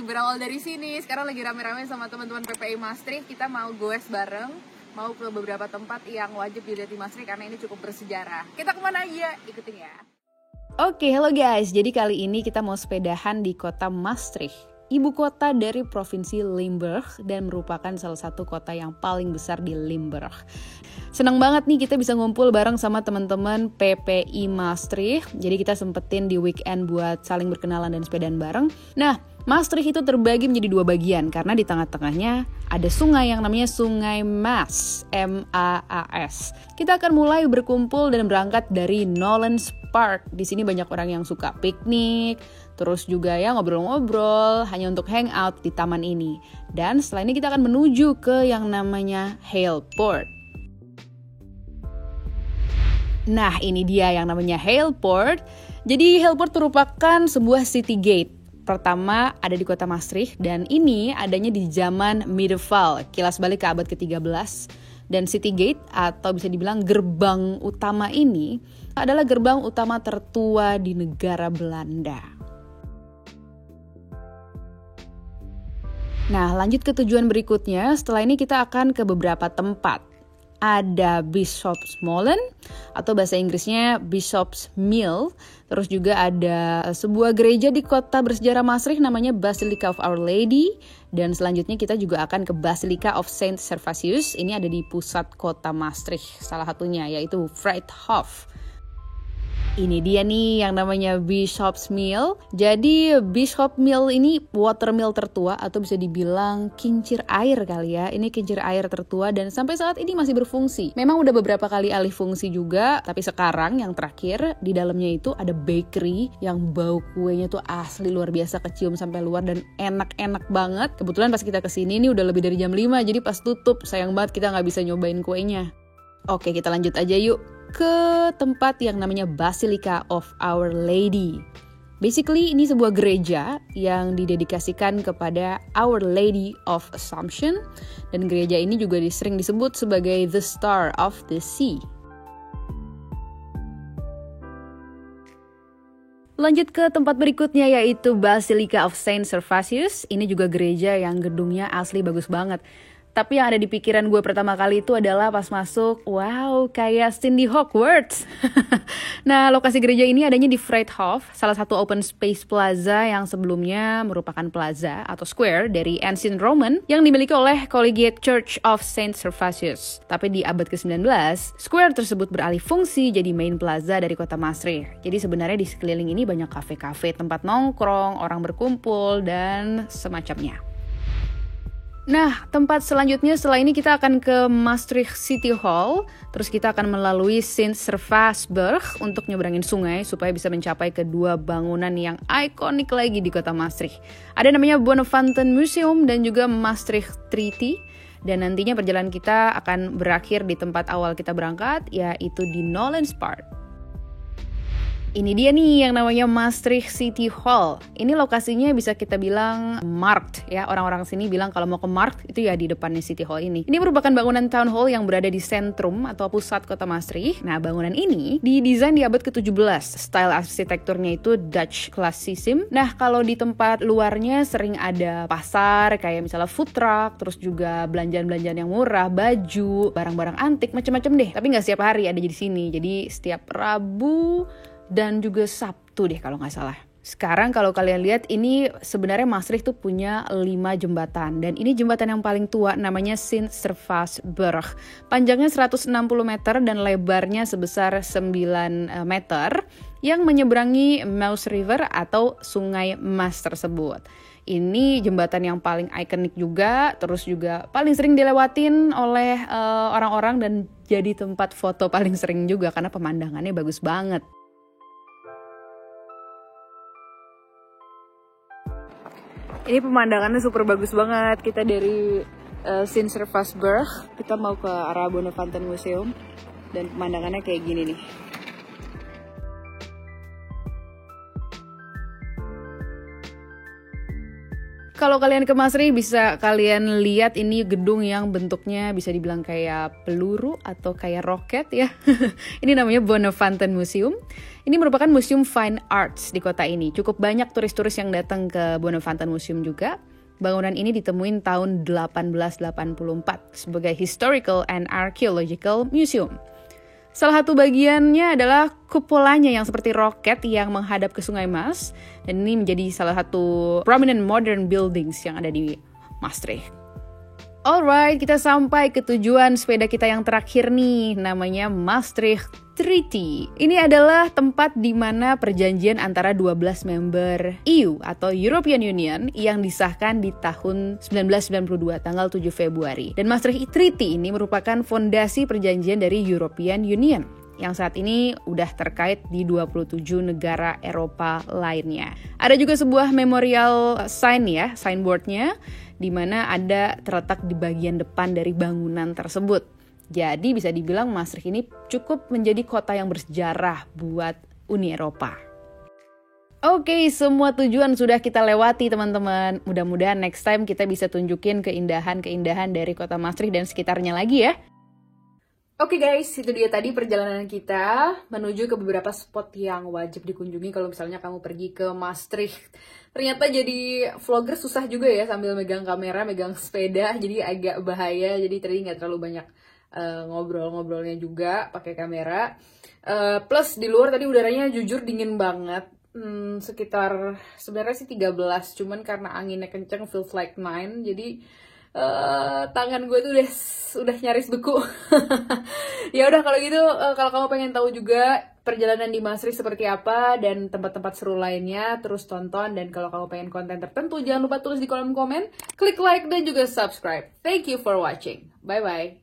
berawal dari sini. Sekarang lagi rame-rame sama teman-teman PPI Maastricht. Kita mau goes bareng, mau ke beberapa tempat yang wajib dilihat di Maastricht karena ini cukup bersejarah. Kita kemana aja? Ikutin ya. Oke, hello guys. Jadi kali ini kita mau sepedahan di kota Maastricht, ibu kota dari provinsi Limburg dan merupakan salah satu kota yang paling besar di Limburg. Senang banget nih kita bisa ngumpul bareng sama teman-teman PPI Maastricht. Jadi kita sempetin di weekend buat saling berkenalan dan sepedaan bareng. Nah, Maastricht itu terbagi menjadi dua bagian karena di tengah-tengahnya ada sungai yang namanya Sungai Maas, M-A-A-S. Kita akan mulai berkumpul dan berangkat dari Nolens Park. Di sini banyak orang yang suka piknik, terus juga ya ngobrol-ngobrol hanya untuk hangout di taman ini. Dan setelah ini kita akan menuju ke yang namanya Heilpoort. Nah, ini dia yang namanya Heilpoort. Jadi Heilpoort merupakan sebuah city gate. Pertama ada di kota Maastricht dan ini adanya di zaman medieval, kilas balik ke abad ke-13. Dan City Gate atau bisa dibilang gerbang utama ini adalah gerbang utama tertua di negara Belanda. Nah, lanjut ke tujuan berikutnya. Setelah ini kita akan ke beberapa tempat. Ada Bischofsmolen atau bahasa Inggrisnya Bischofsmill. Terus juga ada sebuah gereja di kota bersejarah Maastricht namanya Basilica of Our Lady. Dan selanjutnya kita juga akan ke Basilica of Saint Servatius. Ini ada di pusat kota Maastricht salah satunya yaitu Vrijthof. Ini dia nih yang namanya Bischofsmill. Jadi Bischofsmill ini watermill tertua atau bisa dibilang kincir air kali ya. Ini kincir air tertua dan sampai saat ini masih berfungsi. Memang udah beberapa kali alih fungsi juga, tapi sekarang yang terakhir di dalamnya itu ada bakery yang bau kuenya tuh asli luar biasa, kecium sampai luar dan enak-enak banget. Kebetulan pas kita kesini nih udah lebih dari jam 5, jadi pas tutup sayang banget kita nggak bisa nyobain kuenya. Oke, kita lanjut aja yuk ke tempat yang namanya Basilica of Our Lady. Basically ini sebuah gereja yang didedikasikan kepada Our Lady of Assumption dan gereja ini juga sering disebut sebagai The Star of the Sea. Lanjut ke tempat berikutnya yaitu Basilica of Saint Servatius. Ini juga gereja yang gedungnya asli bagus banget. Tapi yang ada di pikiran gue pertama kali itu adalah pas masuk, wow, kayak scene di Hogwarts. Nah, lokasi gereja ini adanya di Vrijthof, salah satu open space plaza yang sebelumnya merupakan plaza atau square dari Ancient Roman yang dimiliki oleh Collegiate Church of Saint Servatius. Tapi di abad ke-19, square tersebut beralih fungsi jadi main plaza dari kota Maastricht. Jadi sebenarnya di sekeliling ini banyak kafe-kafe, tempat nongkrong, orang berkumpul, dan semacamnya. Nah, tempat selanjutnya setelah ini kita akan ke Maastricht City Hall. Terus kita akan melalui Sint Servaasberg untuk nyebrangin sungai supaya bisa mencapai kedua bangunan yang ikonik lagi di kota Maastricht. Ada namanya Bonnefanten Museum dan juga Maastricht Treaty. Dan nantinya perjalanan kita akan berakhir di tempat awal kita berangkat, yaitu di Nolens Park. Ini dia nih yang namanya Maastricht City Hall. Ini lokasinya bisa kita bilang markt ya. Orang-orang sini bilang kalau mau ke markt itu ya di depannya City Hall ini. Ini merupakan bangunan town hall yang berada di sentrum atau pusat kota Maastricht. Nah, bangunan ini didesain di abad ke-17. Style arsitekturnya itu Dutch Classicism. Nah, kalau di tempat luarnya sering ada pasar kayak misalnya food truck, terus juga belanjaan-belanjaan yang murah, baju, barang-barang antik, macam-macam deh. Tapi nggak setiap hari ada di sini. Jadi setiap Rabu dan juga Sabtu deh kalau nggak salah. Sekarang kalau kalian lihat ini sebenarnya Maastricht tuh punya 5 jembatan. Dan ini jembatan yang paling tua namanya Sint Servaasberg. Panjangnya 160 meter dan lebarnya sebesar 9 meter. Yang menyeberangi Maas River atau Sungai Maas tersebut. Ini jembatan yang paling ikonik juga. Terus juga paling sering dilewatin oleh orang-orang dan jadi tempat foto paling sering juga. Karena pemandangannya bagus banget. Ini pemandangannya super bagus banget. Kita dari Sint Servaasberg, kita mau ke arah Bonnefanten Museum dan pemandangannya kayak gini nih. kalau kalian ke Maastricht bisa kalian lihat ini gedung yang bentuknya bisa dibilang kayak peluru atau kayak roket ya. Ini namanya Bonnefanten Museum. Ini merupakan museum fine arts di kota ini. Cukup banyak turis-turis yang datang ke Bonnefanten Museum juga. Bangunan ini ditemuin tahun 1884 sebagai Historical and Archaeological Museum. Salah satu bagiannya adalah kupolanya yang seperti roket yang menghadap ke Sungai Maas. Dan ini menjadi salah satu prominent modern buildings yang ada di Maastricht. Alright, kita sampai ke tujuan sepeda kita yang terakhir nih, namanya Maastricht Treaty. Ini adalah tempat di mana perjanjian antara 12 member EU atau European Union yang disahkan di tahun 1992, tanggal 7 Februari. Dan Maastricht Treaty ini merupakan fondasi perjanjian dari European Union yang saat ini udah terkait di 27 negara Eropa lainnya. Ada juga sebuah memorial sign ya, signboardnya, di mana ada terletak di bagian depan dari bangunan tersebut. Jadi bisa dibilang Maastricht ini cukup menjadi kota yang bersejarah buat Uni Eropa. Oke, semua tujuan sudah kita lewati teman-teman. Mudah-mudahan next time kita bisa tunjukin keindahan-keindahan dari kota Maastricht dan sekitarnya lagi ya. Oke guys, itu dia tadi perjalanan kita menuju ke beberapa spot yang wajib dikunjungi kalau misalnya kamu pergi ke Maastricht. Ternyata jadi vlogger susah juga ya sambil megang kamera, megang sepeda, jadi agak bahaya. Jadi tadi nggak terlalu banyak ngobrol-ngobrolnya juga pakai kamera. Plus di luar tadi udaranya jujur dingin banget. Sekitar sebenarnya sih 13, cuman karena anginnya kenceng feels like 9, jadi tangan gue tuh udah nyaris beku. Ya udah kalau gitu, kalau kamu pengen tahu juga perjalanan di Maastricht seperti apa dan tempat-tempat seru lainnya, terus tonton. Dan kalau kamu pengen konten tertentu, jangan lupa tulis di kolom komen, klik like dan juga subscribe. Thank you for watching. Bye bye.